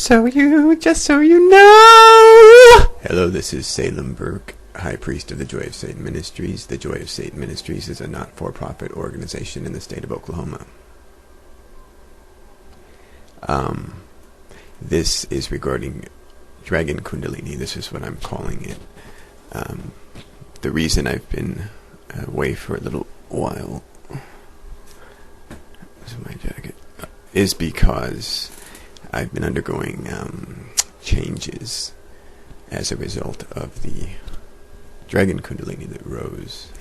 Just so you know. Hello, this is Salem Burke, High Priest of the Joy of Satan Ministries. The Joy of Satan Ministries is a not-for-profit organization in the state of Oklahoma. This is regarding Dragon Kundalini. This is what I'm calling it. The reason I've been away for a little while, this is my jacket, is because I've been undergoing changes as a result of the Dragon Kundalini that rose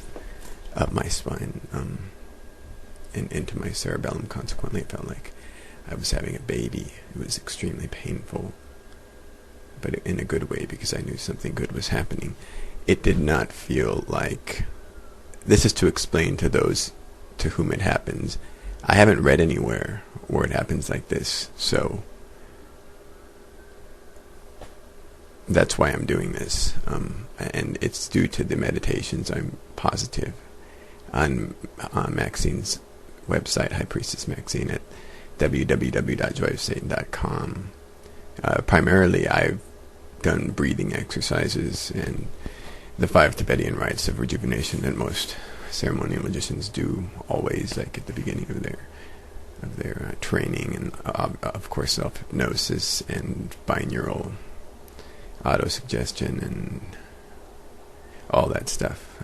up my spine and into my cerebellum. Consequently, it felt like I was having a baby. It was extremely painful, but in a good way, because I knew something good was happening. It did not feel like... This is to explain to those to whom it happens. I haven't read anywhere where it happens like this, so that's why I'm doing this. And it's due to the meditations, I'm positive, on Maxine's website, High Priestess Maxine, at www.joyofsatan.com. Primarily, I've done breathing exercises and the 5 Tibetan rites of rejuvenation that most ceremonial magicians do always, like at the beginning of their training, and of course self-hypnosis and binaural autosuggestion and all that stuff.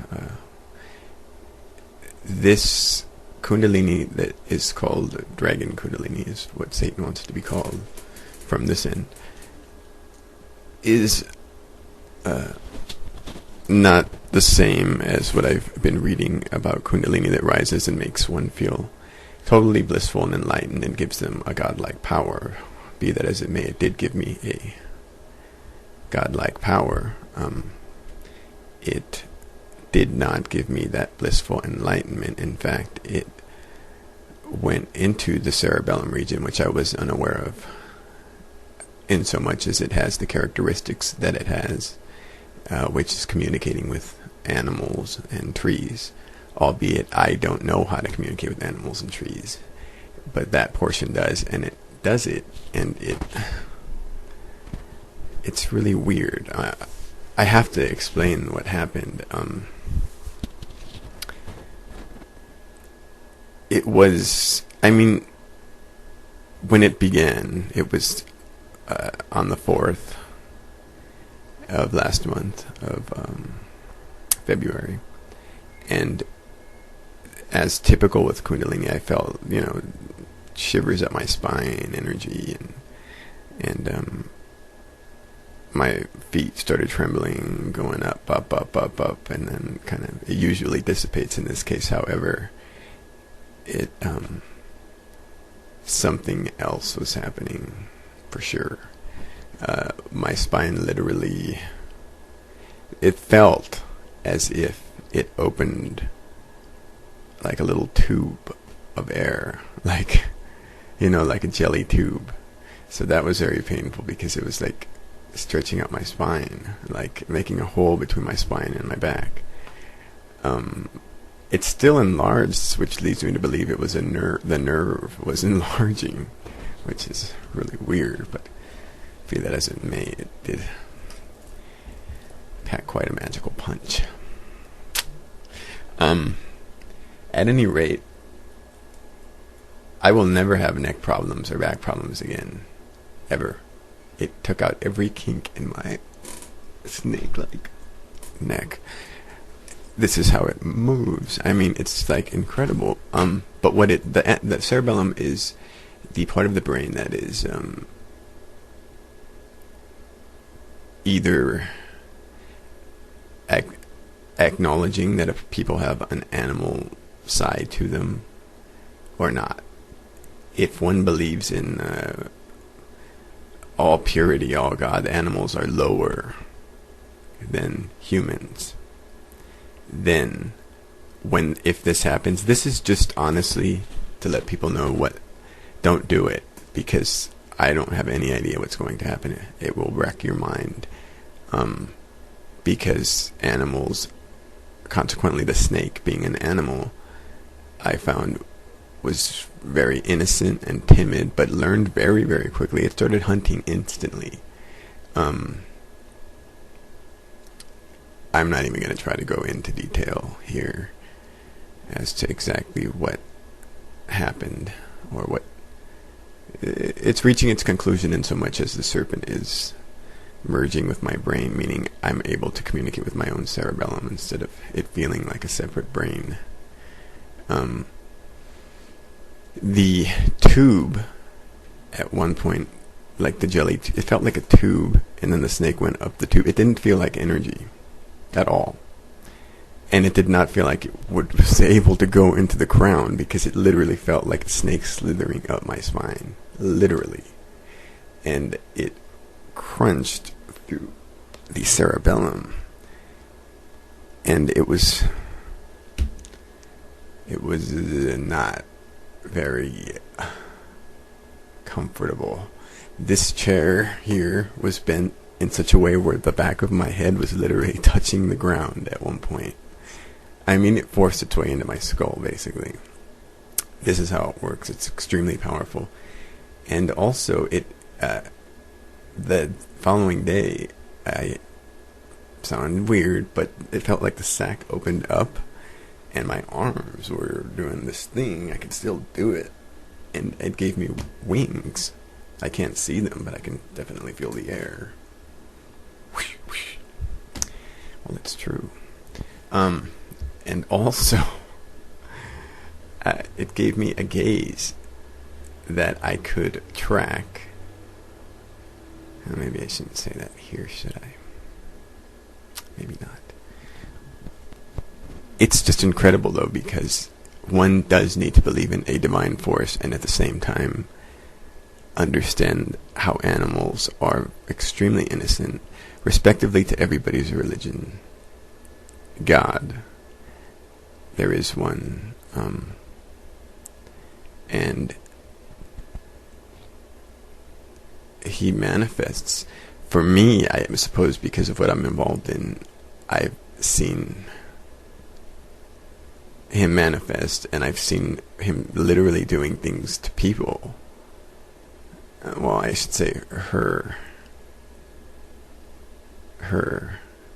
This Kundalini that is called Dragon Kundalini, is what Satan wants to be called from this end, is not the same as what I've been reading about Kundalini that rises and makes one feel totally blissful and enlightened and gives them a godlike power. Be that as it may, it did give me a godlike power. It did not give me that blissful enlightenment. In fact, it went into the cerebellum region, which I was unaware of, in so much as it has the characteristics that it has, which is communicating with animals and trees, albeit I don't know how to communicate with animals and trees, but that portion does, and it does it, and it's really weird. I have to explain what happened. It was, when it began, it was on the 4th of last month of February, and as typical with Kundalini, I felt shivers up my spine, energy, and my feet started trembling, going up, and then kind of, it usually dissipates in this case. However, it something else was happening for sure. My spine literally, it felt as if it opened like a little tube of air, like a jelly tube. So that was very painful, because it was like stretching out my spine, like making a hole between my spine and my back. It's still enlarged, which leads me to believe it was a nerve. The nerve was enlarging, which is really weird, but be that as it may, it did pack quite a magical punch. At any rate, I will never have neck problems or back problems again, ever. It took out every kink in my snake-like neck. This is how it moves. It's like incredible. But what the cerebellum is the part of the brain that is either acknowledging that if people have an animal side to them or not. If one believes in all purity, all God, animals are lower than humans, then if this happens, this is just honestly to let people know don't do it, because I don't have any idea what's going to happen. It will wreck your mind, because animals, consequently the snake being an animal, I found was very innocent and timid, but learned very, very quickly. It started hunting instantly. I'm not even going to try to go into detail here as to exactly what happened, or what it's reaching its conclusion in so much as the serpent is merging with my brain, meaning I'm able to communicate with my own cerebellum instead of it feeling like a separate brain. The tube at one point, like the jelly, it felt like a tube, and then the snake went up the tube. It didn't feel like energy at all. And it did not feel like it was able to go into the crown, because it literally felt like a snake slithering up my spine. Literally. And it crunched through the cerebellum. And it was not very comfortable. This chair here was bent in such a way where the back of my head was literally touching the ground at one point. I mean, it forced its way into my skull, basically. This is how it works. It's extremely powerful. And also, the following day, I sounded weird, but it felt like the sack opened up, and my arms were doing this thing. I could still do it. And it gave me wings. I can't see them, but I can definitely feel the air. Well, it's true. And also, it gave me a gaze that I could track. Maybe I shouldn't say that here, should I? Maybe not. It's just incredible, though, because one does need to believe in a divine force and at the same time understand how animals are extremely innocent, respectively to everybody's religion. God, there is one, and he manifests. For me, I suppose because of what I'm involved in, I've seen him manifest, and I've seen him literally doing things to people. Well, I should say her,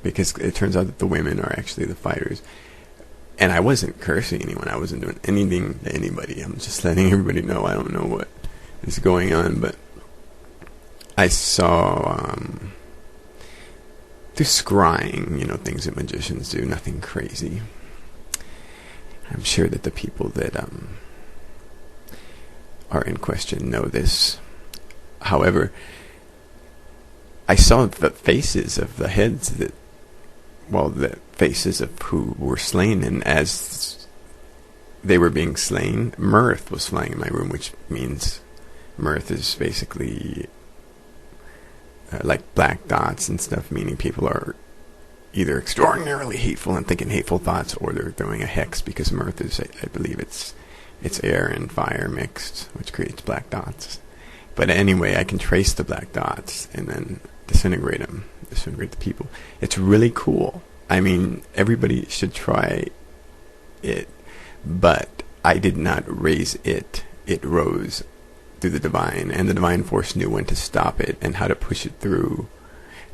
because it turns out that the women are actually the fighters. And I wasn't cursing anyone. I wasn't doing anything to anybody. I'm just letting everybody know I don't know what is going on. But I saw, through scrying, things that magicians do, nothing crazy. I'm sure that the people that are in question know this. However, I saw the faces of the heads the faces of who were slain, and as they were being slain, mirth was flying in my room, which means mirth is basically like black dots and stuff, meaning people are either extraordinarily hateful and thinking hateful thoughts, or they're throwing a hex, because mirth is, I believe it's air and fire mixed, which creates black dots. But anyway, I can trace the black dots and then disintegrate the people. It's really cool. I mean, everybody should try it, but I did not raise it. It rose through the divine, and the divine force knew when to stop it and how to push it through.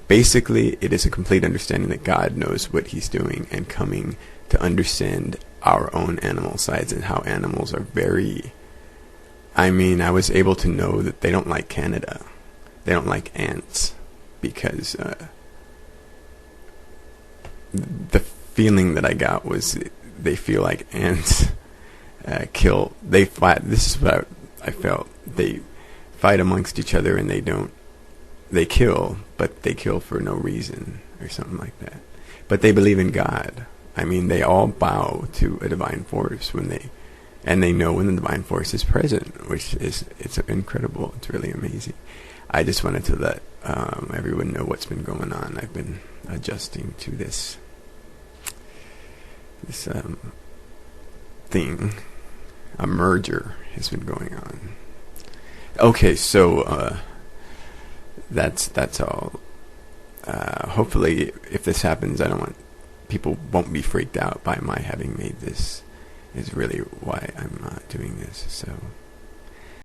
Basically, it is a complete understanding that God knows what he's doing, and coming to understand our own animal sides and how animals are very... I mean, I was able to know that they don't like Canada. They don't like ants, because the feeling that I got was they feel like ants kill. They fight. This is what I felt. They fight amongst each other, and they kill, but they kill for no reason or something like that. But they believe in God. I mean, they all bow to a divine force and they know when the divine force is present, it's incredible. It's really amazing. I just wanted to let everyone know what's been going on. I've been adjusting to this thing. A merger has been going on. Okay, so that's all. Hopefully, if this happens, people won't be freaked out by my having made this is really why I'm doing this. So